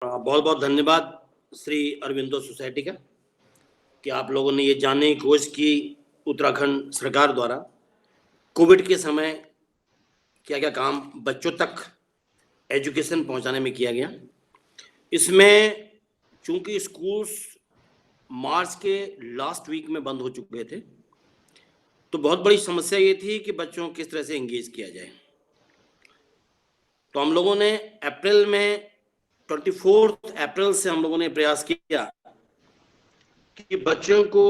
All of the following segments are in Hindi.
बहुत बहुत धन्यवाद श्री अरविंदो सोसाइटी का कि आप लोगों ने ये जानने की कोशिश की उत्तराखंड सरकार द्वारा कोविड के समय क्या क्या काम बच्चों तक एजुकेशन पहुंचाने में किया गया। इसमें चूंकि स्कूल्स मार्च के लास्ट वीक में बंद हो चुके थे, तो बहुत बड़ी समस्या ये थी कि बच्चों को किस तरह से एंगेज किया जाए। तो हम लोगों ने अप्रैल में 24 अप्रैल से हम लोगों ने प्रयास किया कि बच्चों को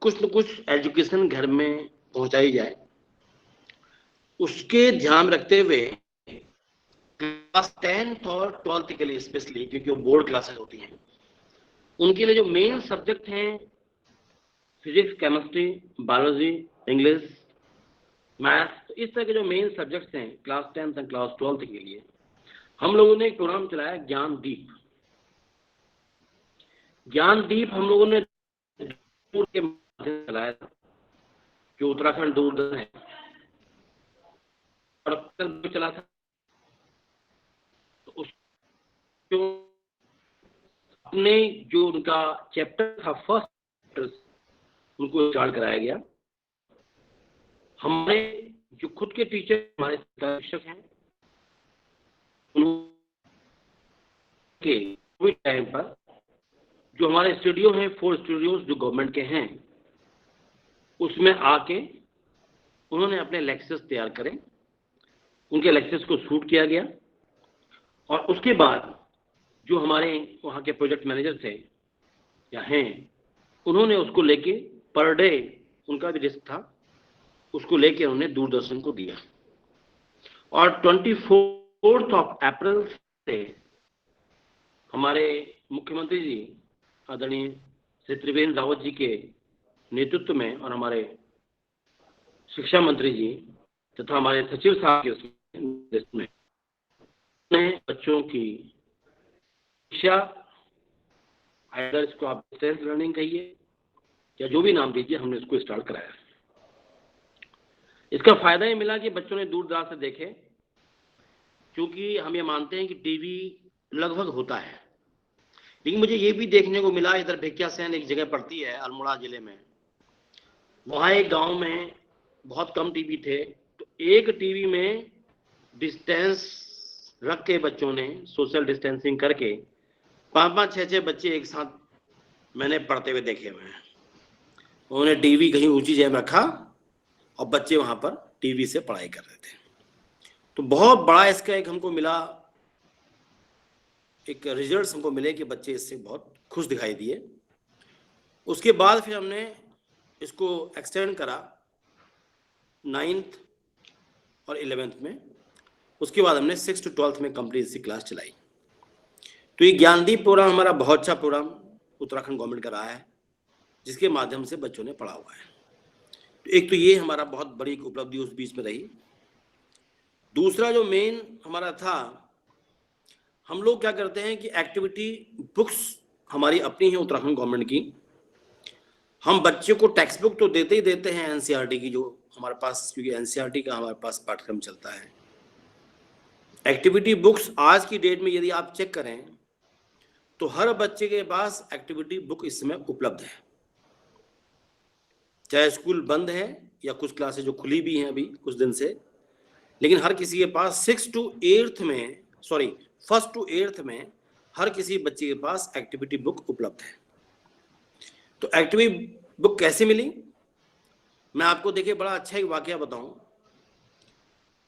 कुछ न कुछ एजुकेशन घर में पहुंचाई जाए। उसके ध्यान रखते हुए क्लास 10th और 12th के लिए स्पेशली, क्योंकि वो बोर्ड क्लासेस होती हैं, उनके लिए जो मेन सब्जेक्ट हैं physics, chemistry, biology, English, math, तो इस तरह के जो मेन सब्जेक्ट्स हैं क्लास 10th और क्लास 12th के लिए हम लोगों ने एक प्रोग्राम चलाया ज्ञानदीप। ज्ञानदीप हम लोगों ने के माध्यम चलाया था, जो उत्तराखंड दूरदर्शन है और चला था। तो उसको अपने जो उनका चैप्टर था फर्स्ट, उनको स्टार्ट कराया गया। हमारे जो खुद के टीचर हमारे शिक्षक हैं, उनके कोविड टाइम पर जो हमारे स्टूडियो हैं 4 स्टूडियोज जो गवर्नमेंट के हैं, उसमें आके उन्होंने अपने लेक्चर्स तैयार करे, उनके लेक्चर्स को शूट किया गया और उसके बाद जो हमारे वहाँ के प्रोजेक्ट मैनेजर थे या हैं, उन्होंने उसको लेके पर डे उनका भी रिस्क था, उसको लेके उन्होंने दूरदर्शन को दिया। और 24 अप्रैल से हमारे मुख्यमंत्री जी आदरणीय श्री त्रिवेंद्र रावत जी के नेतृत्व में और हमारे शिक्षा मंत्री जी तथा हमारे सचिव साहब के में बच्चों की शिक्षा, आइदर इसको आप डिस्टेंस लर्निंग कहिए या जो भी नाम दीजिए, हमने इसको स्टार्ट कराया। इसका फायदा ये मिला कि बच्चों ने दूर दराज से देखे, क्योंकि हम ये मानते हैं कि टीवी लगभग होता है, लेकिन मुझे ये भी देखने को मिला, इधर भिकियासैन एक जगह पड़ती है अल्मोड़ा जिले में, वहाँ एक गांव में बहुत कम टीवी थे, तो एक टीवी में डिस्टेंस रख के बच्चों ने सोशल डिस्टेंसिंग करके 5-5, 6-6 बच्चे एक साथ मैंने पढ़ते हुए देखे हुए हैं। उन्होंने टीवी कहीं ऊंची जगह में रखा और बच्चे वहां पर टीवी से पढ़ाई कर रहे थे। तो बहुत बड़ा इसका एक हमको मिला, एक रिजल्ट्स हमको मिले कि बच्चे इससे बहुत खुश दिखाई दिए। उसके बाद फिर हमने इसको एक्सटेंड करा 9th और 11th में। उसके बाद हमने 6th to 12th में कंप्लीट सी क्लास चलाई। तो ये ज्ञानदीप प्रोग्राम हमारा बहुत अच्छा प्रोग्राम उत्तराखंड गवर्नमेंट का रहा है, जिसके माध्यम से बच्चों ने पढ़ा हुआ है। तो एक तो ये हमारा बहुत बड़ी उपलब्धि उस बीच में रही। दूसरा जो मेन हमारा था, हम लोग क्या करते हैं कि एक्टिविटी बुक्स हमारी अपनी है उत्तराखंड गवर्नमेंट की। हम बच्चे को टेक्स्ट बुक तो देते ही देते हैं एनसीईआरटी की, जो हमारे पास, क्योंकि एनसीईआरटी का हमारे पास पाठ्यक्रम चलता है। एक्टिविटी बुक्स आज की डेट में यदि आप चेक करें तो हर बच्चे के पास एक्टिविटी बुक इस समय उपलब्ध है, चाहे स्कूल बंद है या कुछ क्लासेस जो खुली भी हैं अभी कुछ दिन से, लेकिन हर किसी के पास 1st to 8th में हर किसी बच्चे के पास एक्टिविटी बुक उपलब्ध है। तो एक्टिविटी बुक कैसे मिली, मैं आपको देखिए बड़ा अच्छा एक वाकया बताऊं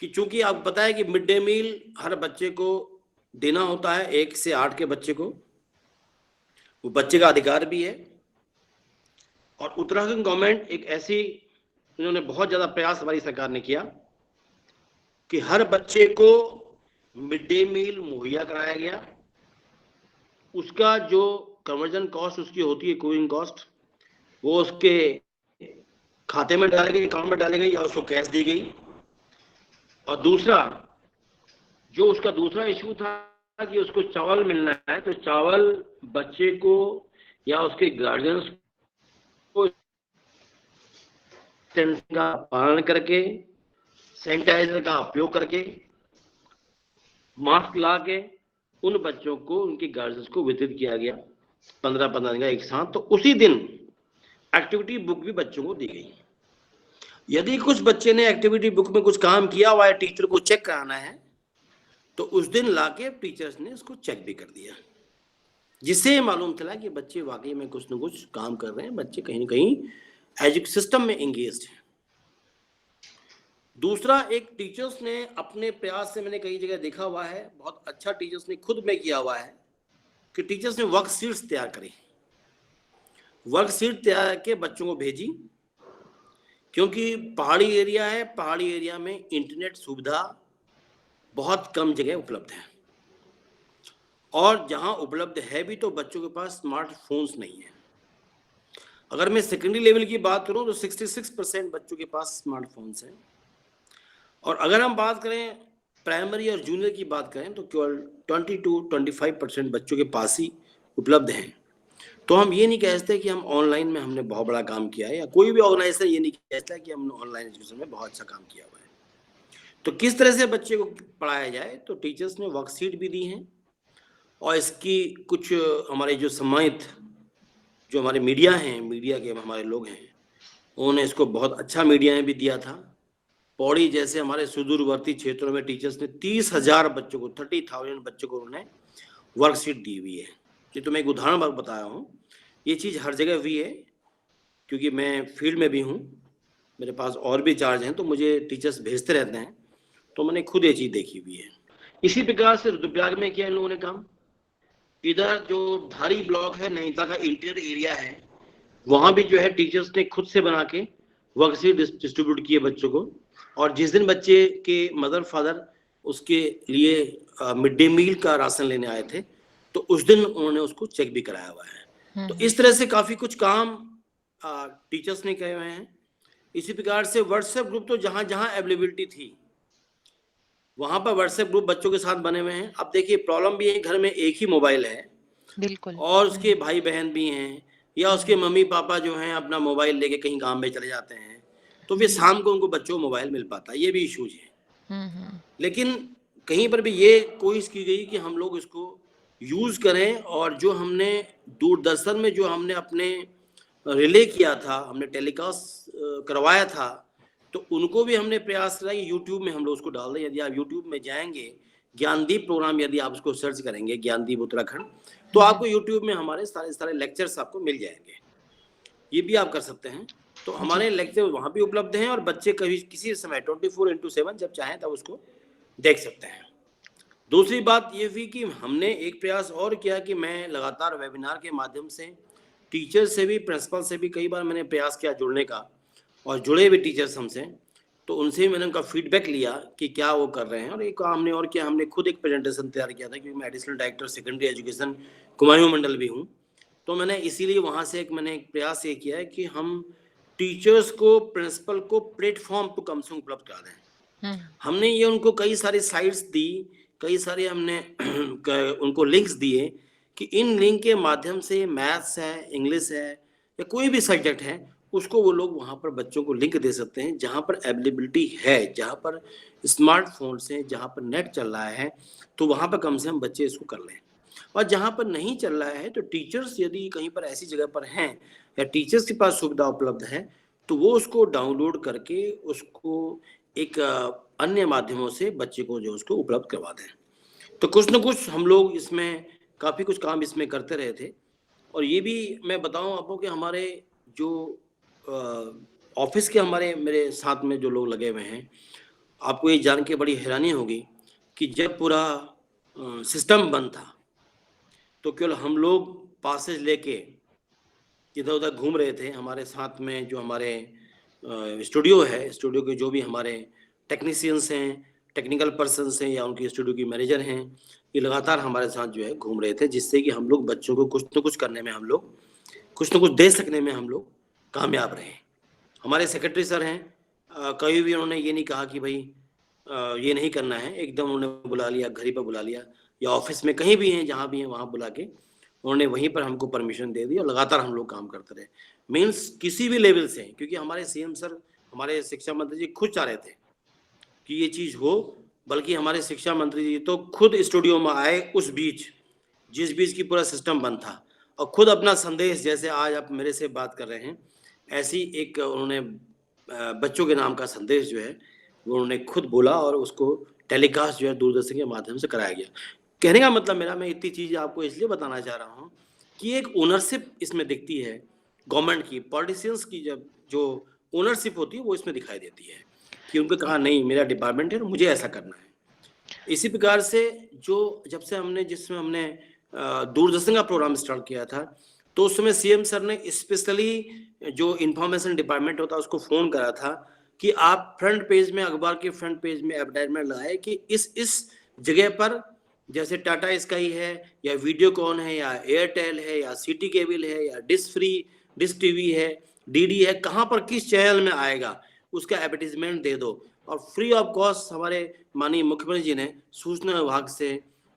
कि चूंकि आपको पता है कि मिड डे मील हर बच्चे को देना होता है, 1 से 8 के बच्चे को, वो बच्चे का अधिकार भी है। और उत्तराखंड गवर्नमेंट एक ऐसी, इन्होंने बहुत ज्यादा प्रयास हमारी सरकार ने किया कि हर बच्चे को मिड डे मील मुहैया कराया गया। उसका जो कन्वर्जन कॉस्ट उसकी होती है, कुकिंग कॉस्ट, वो उसके खाते में डाली गई, अकाउंट में डाली गई या उसको कैश दी गई। और दूसरा जो उसका दूसरा इशू था कि उसको चावल मिलना है, तो चावल बच्चे को या उसके गार्जियंस को का पालन करके, सैनिटाइजर का उपयोग करके, मास्क ला के उन बच्चों को उनके गार्जियंस को वितरित किया गया 15-15 दिन का एक साथ। तो उसी दिन एक्टिविटी बुक भी बच्चों को दी गई। यदि कुछ बच्चे ने एक्टिविटी बुक में कुछ काम किया हुआ है, टीचर को चेक कराना है, तो उस दिन लाके टीचर्स ने उसको चेक भी कर दिया, जिससे मालूम चला कि बच्चे वाकई में कुछ न कुछ काम कर रहे हैं, बच्चे कहीं ना कहीं एजुकेशन सिस्टम में एंगेज्ड हैं। दूसरा, एक टीचर्स ने अपने प्रयास से, मैंने कई जगह देखा हुआ है, बहुत अच्छा टीचर्स ने खुद में किया हुआ है कि टीचर्स ने वर्कशीट्स तैयार करी, वर्कशीट तैयार करके बच्चों को भेजी, क्योंकि पहाड़ी एरिया है, पहाड़ी एरिया में इंटरनेट सुविधा बहुत कम जगह उपलब्ध है, और जहां उपलब्ध है भी तो बच्चों के पास स्मार्टफोन्स नहीं है। अगर मैं सेकेंडरी लेवल की बात करूं तो 66% बच्चों के पास स्मार्टफोन्स हैं, और अगर हम बात करें प्राइमरी और जूनियर की बात करें तो केवल 20-25% बच्चों के पास ही उपलब्ध हैं। तो हम ये नहीं कह सकते कि हम ऑनलाइन में हमने बहुत बड़ा काम किया है, या कोई भी ऑर्गेनाइजेशन ये नहीं कहता कि हमने ऑनलाइन एजुकेशन में बहुत अच्छा काम किया हुआ है। तो किस तरह से बच्चे को पढ़ाया जाए, तो टीचर्स ने वर्कशीट भी दी हैं, और इसकी कुछ हमारे जो सम्मानित जो हमारे मीडिया हैं, मीडिया के हमारे लोग हैं, उन्होंने इसको बहुत अच्छा मीडिया ने भी दिया था। पौड़ी जैसे हमारे सुदूरवर्ती क्षेत्रों में टीचर्स ने 30,000 बच्चों को, 30,000 बच्चों को उन्होंने वर्कशीट दी हुई है। ये तो मैं एक उदाहरण बताया हूँ, ये चीज़ हर जगह हुई है, क्योंकि मैं फील्ड में भी हूँ, मेरे पास और भी चार्ज हैं, तो मुझे टीचर्स भेजते रहते हैं, तो मैंने खुद ये चीज़ देखी हुई है। इसी प्रकार से रुद्रप्रयाग में किया इन लोगों ने काम। इधर जो धारी ब्लॉक है, नैनीताल का इंटीरियर एरिया है, वहाँ भी जो है टीचर्स ने खुद से बना के वर्कशीट डिस्ट्रीब्यूट किए बच्चों को, और जिस दिन बच्चे के मदर फादर उसके लिए मिड डे मील का राशन लेने आए थे, तो उस दिन उन्होंने उसको चेक भी कराया हुआ है। तो इस तरह से काफ़ी कुछ काम टीचर्स ने किए हुए हैं। इसी प्रकार से व्हाट्सएप ग्रुप तो जहाँ जहाँ अवेलेबिलिटी थी वहाँ पर व्हाट्सएप ग्रुप बच्चों के साथ बने हुए हैं। अब देखिए प्रॉब्लम भी है, घर में एक ही मोबाइल है, बिल्कुल, और उसके भाई बहन भी हैं, या उसके मम्मी पापा जो हैं अपना मोबाइल लेके कहीं काम में चले जाते हैं, तो फिर शाम को उनको बच्चों को मोबाइल मिल पाता है, ये भी इश्यूज है। लेकिन कहीं पर भी ये कोशिश की गई कि हम लोग इसको यूज़ करें, और जो हमने दूरदर्शन में जो हमने अपने रिले किया था, हमने टेलीकास्ट करवाया था, तो उनको भी हमने प्रयास करा कि यूट्यूब में हम लोग उसको डाल दें। यदि आप यूट्यूब में जाएंगे, ज्ञानदीप प्रोग्राम यदि आप उसको सर्च करेंगे, ज्ञानदीप उत्तराखंड, तो आपको यूट्यूब में हमारे सारे लेक्चर्स आपको मिल जाएंगे, ये भी आप कर सकते हैं। तो हमारे लेक्चर वहाँ भी उपलब्ध हैं, और बच्चे कभी किसी समय 24/7 जब चाहें तब उसको देख सकते हैं। दूसरी बात ये हुई कि हमने एक प्रयास और किया कि मैं लगातार वेबिनार के माध्यम से टीचर से भी, प्रिंसिपल से भी कई बार मैंने प्रयास किया जुड़ने का, और जुड़े भी टीचर्स हमसे, तो उनसे भी मैंने उनका फीडबैक लिया कि क्या वो कर रहे हैं। और एक हमने और किया, हमने खुद एक प्रेजेंटेशन तैयार किया था, क्योंकि मैं additional director secondary education Kumaon Mandal भी हूँ, तो मैंने इसीलिए वहाँ से मैंने एक प्रयास ये किया है कि हम टीचर्स को, प्रिंसिपल को प्लेटफॉर्म पर कम से कम उपलब्ध करा दें। हमने ये उनको कई सारी साइट्स दी, कई सारे हमने उनको लिंक्स दिए कि इन लिंक के माध्यम से मैथ्स है, इंग्लिश है, या कोई भी सब्जेक्ट है, उसको वो लोग वहाँ पर बच्चों को लिंक दे सकते हैं, जहाँ पर अवेलेबिलिटी है, जहाँ पर स्मार्टफोन से, जहाँ पर नेट चल रहा है, तो वहाँ पर कम से कम बच्चे इसको कर लें। और जहाँ पर नहीं चल रहा है, तो टीचर्स यदि कहीं पर ऐसी जगह पर हैं, या टीचर्स के पास सुविधा उपलब्ध है, तो वो उसको डाउनलोड करके उसको एक अन्य माध्यमों से बच्चे को जो उसको उपलब्ध करवा दें। तो कुछ न कुछ हम लोग इसमें काफ़ी कुछ काम इसमें करते रहे थे। और ये भी मैं बताऊं आपको कि हमारे जो ऑफिस के हमारे मेरे साथ में जो लोग लगे हुए हैं, आपको ये जान के बड़ी हैरानी होगी कि जब पूरा सिस्टम बंद था, तो केवल हम लोग पासेज लेके इधर उधर घूम रहे थे। हमारे साथ में जो हमारे स्टूडियो है, स्टूडियो के जो भी हमारे टेक्नीशियंस हैं, टेक्निकल पर्सन्स हैं, या उनके स्टूडियो की मैनेजर हैं, ये लगातार हमारे साथ जो है घूम रहे थे, जिससे कि हम लोग बच्चों को कुछ न कुछ करने में, हम लोग कुछ न कुछ दे सकने में हम लोग कामयाब रहे। हमारे सेक्रेटरी सर हैं, कभी भी उन्होंने ये नहीं कहा कि भाई ये नहीं करना है, एकदम उन्होंने बुला लिया, घर ही पर बुला लिया, या ऑफिस में कहीं भी हैं, जहाँ भी हैं वहाँ बुला के उन्होंने वहीं पर हमको परमिशन दे दी, और लगातार हम लोग काम करते रहे। मीन्स किसी भी लेवल से, क्योंकि हमारे सीएम सर, हमारे शिक्षा मंत्री जी खुद चाह रहे थे कि ये चीज़ हो, बल्कि हमारे शिक्षा मंत्री जी तो खुद स्टूडियो में आए उस बीच, जिस बीच की पूरा सिस्टम बंद था, और खुद अपना संदेश, जैसे आज आप मेरे से बात कर रहे हैं, ऐसी एक उन्होंने बच्चों के नाम का संदेश जो है वो उन्होंने खुद बोला और उसको टेलीकास्ट जो है दूरदर्शन के माध्यम से कराया गया। कहने का मतलब मेरा, मैं इतनी चीज़ आपको इसलिए बताना चाह रहा हूँ कि एक ओनरशिप इसमें दिखती है गवर्नमेंट की, पॉलिटिशियंस की जब जो ओनरशिप होती है वो इसमें दिखाई देती है कि उनको कहा नहीं मेरा डिपार्टमेंट है और मुझे ऐसा करना है। इसी प्रकार से जो जब से हमने जिसमें हमने दूरदर्शन का प्रोग्राम स्टार्ट किया था, तो उस समय सीएम सर ने स्पेशली जो इंफॉर्मेशन डिपार्टमेंट होता है उसको फोन करा था कि आप फ्रंट पेज में, अखबार के फ्रंट पेज में एडवर्टाइजमेंट लगाए कि इस जगह पर, जैसे टाटा स्काई है या वीडियोकॉन है या एयरटेल है या सिटी केबल है या डिश टीवी है, डीडी है, कहाँ पर किस चैनल में आएगा उसका एडवर्टीजमेंट दे दो। और फ्री ऑफ कॉस्ट हमारे माननीय मुख्यमंत्री जी ने सूचना विभाग से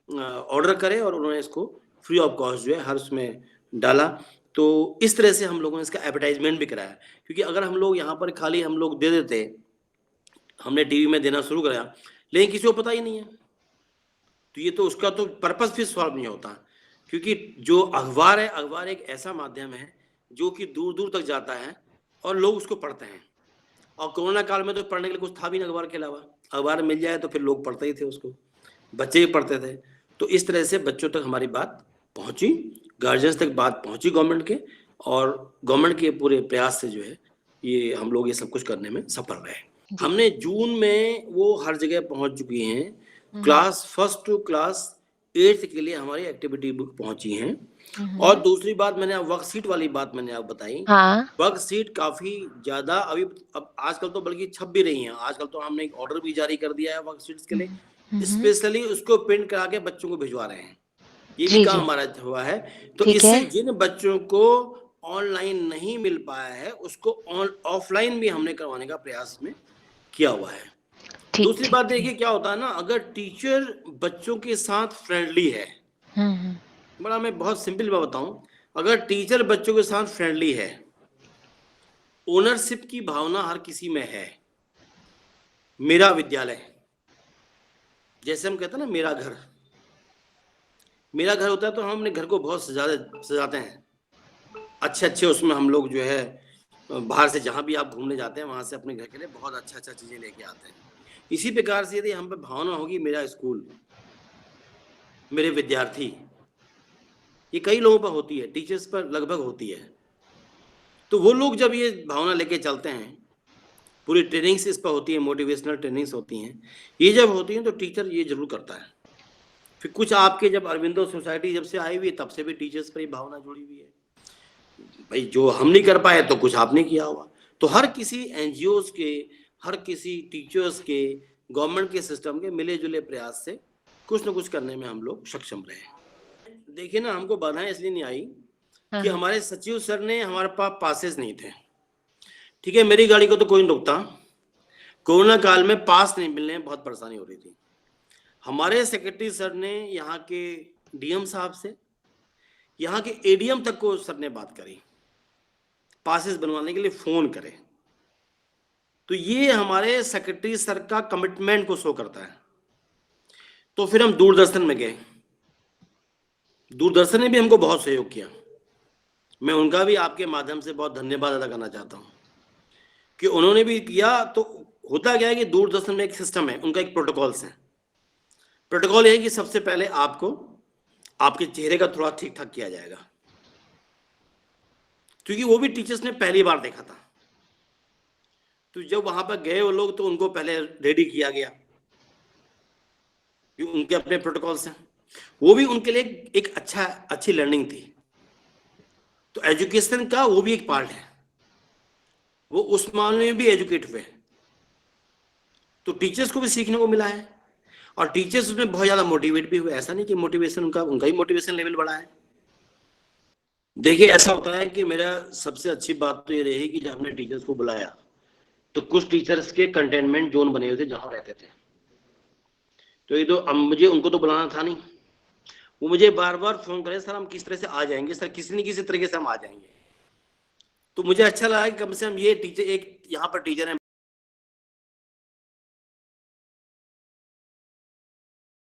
ऑर्डर करे और उन्होंने इसको फ्री ऑफ कॉस्ट जो है हर उसमें डाला। तो इस तरह से हम लोगों ने इसका एडवर्टाइजमेंट भी कराया, क्योंकि अगर हम लोग यहाँ पर खाली हम लोग दे देते, हमने टीवी में देना शुरू कराया लेकिन किसी को पता ही नहीं है, तो ये तो उसका तो पर्पस भी सॉल्व नहीं होता। क्योंकि जो अखबार है, अखबार एक ऐसा माध्यम है जो कि दूर दूर तक जाता है और लोग उसको पढ़ते हैं। और कोरोना काल में तो पढ़ने के लिए कुछ था भी नहीं अखबार के अलावा, अखबार मिल जाए तो फिर लोग पढ़ते ही थे उसको, बच्चे भी पढ़ते थे। तो इस तरह से बच्चों तक हमारी बात पहुंची, गार्जियंस तक बात पहुंची गवर्नमेंट के, और गवर्नमेंट के पूरे प्रयास से जो है ये हम लोग ये सब कुछ करने में सफल रहे। हमने जून में वो हर जगह पहुंच चुकी हैं। क्लास 1 टू क्लास 8 के लिए हमारी एक्टिविटी बुक पहुंची हैं। और दूसरी बात, मैंने वर्कशीट वाली बात मैंने आप बताई। हाँ। वर्कशीट काफी ज्यादा अभी अब आजकल तो बल्कि छप भी रही हैं। आजकल तो हमने एक ऑर्डर भी जारी कर दिया है वर्कशीट्स के लिए, स्पेशली उसको प्रिंट करा के बच्चों को भिजवा रहे हैं। ये भी काम हमारा हुआ है। तो इससे जिन बच्चों को ऑनलाइन नहीं मिल पाया है उसको ऑफलाइन भी हमने करवाने का प्रयास में किया हुआ है। दूसरी बात देखिए क्या होता है ना, अगर टीचर बच्चों के साथ फ्रेंडली है, बड़ा मैं बहुत सिंपल बात बताऊं, अगर टीचर बच्चों के साथ फ्रेंडली है, ओनरशिप की भावना हर किसी में है। मेरा विद्यालय, जैसे हम कहते हैं ना मेरा घर, मेरा घर होता है तो हम अपने घर को बहुत सजाते हैं, अच्छे उसमें हम लोग जो है बाहर से जहां भी आप घूमने जाते हैं वहां से अपने घर के लिए बहुत अच्छा चीजें लेके आते हैं। इसी प्रकार से यदि हम पे भावना होगी मेरा स्कूल, मेरे विद्यार्थी, ये कई लोगों पर होती है, टीचर्स पर लगभग होती है, तो वो लोग जब ये भावना लेके चलते हैं, पूरी ट्रेनिंग्स इस पर होती है, मोटिवेशनल ट्रेनिंग्स होती हैं, ये जब होती हैं तो टीचर ये जरूर करता है। फिर कुछ आपके जब अरविंदो सोसाइटी जब से आई हुई है तब से भी टीचर्स पर ये भावना जुड़ी हुई है, भाई जो हम नहीं कर पाए तो कुछ आपने किया होगा। तो हर किसी एनजीओज के, हर किसी टीचर्स के, गवर्नमेंट के सिस्टम के मिले जुले प्रयास से कुछ न कुछ करने में हम लोग सक्षम रहे। देखिए ना, हमको बाधाएं इसलिए नहीं आई कि हमारे सचिव सर ने, हमारे पास पासेस नहीं थे, ठीक है, मेरी गाड़ी को तो कोई नहीं रोकता, कोरोना काल में पास नहीं मिलने में बहुत परेशानी हो रही थी। हमारे सेक्रेटरी सर ने यहाँ के डीएम साहब से, यहाँ के एडीएम तक को सर ने बात करी, पासेस बनवाने के लिए फोन करे। तो ये हमारे सेक्रेटरी सर का कमिटमेंट को शो करता है। तो फिर हम दूरदर्शन में गए, दूरदर्शन ने भी हमको बहुत सहयोग किया, मैं उनका भी आपके माध्यम से बहुत धन्यवाद अदा करना चाहता हूं कि उन्होंने भी किया। तो होता क्या है कि दूरदर्शन में एक सिस्टम है, उनका एक प्रोटोकॉल्स है। प्रोटोकॉल है कि सबसे पहले आपको आपके चेहरे का थोड़ा ठीक ठाक किया जाएगा, क्योंकि वो भी टीचर्स ने पहली बार देखा था। तो जब वहां पर गए वो लोग तो उनको पहले रेडी किया गया, उनके अपने प्रोटोकॉल्स हैं, वो भी उनके लिए एक अच्छी लर्निंग थी। तो एजुकेशन का वो भी एक पार्ट है, वो उस मामले में भी एजुकेट हुए, तो टीचर्स को भी सीखने को मिला है और टीचर्स उसमें बहुत ज्यादा मोटिवेट भी हुए। ऐसा नहीं कि मोटिवेशन उनका ही मोटिवेशन लेवल बढ़ा है। देखिए ऐसा होता है कि मेरा सबसे अच्छी बात तो ये रही कि जब हमने टीचर्स को बुलाया तो कुछ टीचर्स के कंटेनमेंट जोन बने हुए थे जहां रहते थे, तो ये तो अब मुझे उनको तो बुलाना था नहीं, वो मुझे बार बार फोन करे, सर हम किस तरह से आ जाएंगे, सर किसी न किसी तरीके से हम आ जाएंगे। तो मुझे अच्छा लगा कि कम से कम ये टीचर, एक यहाँ पर टीचर है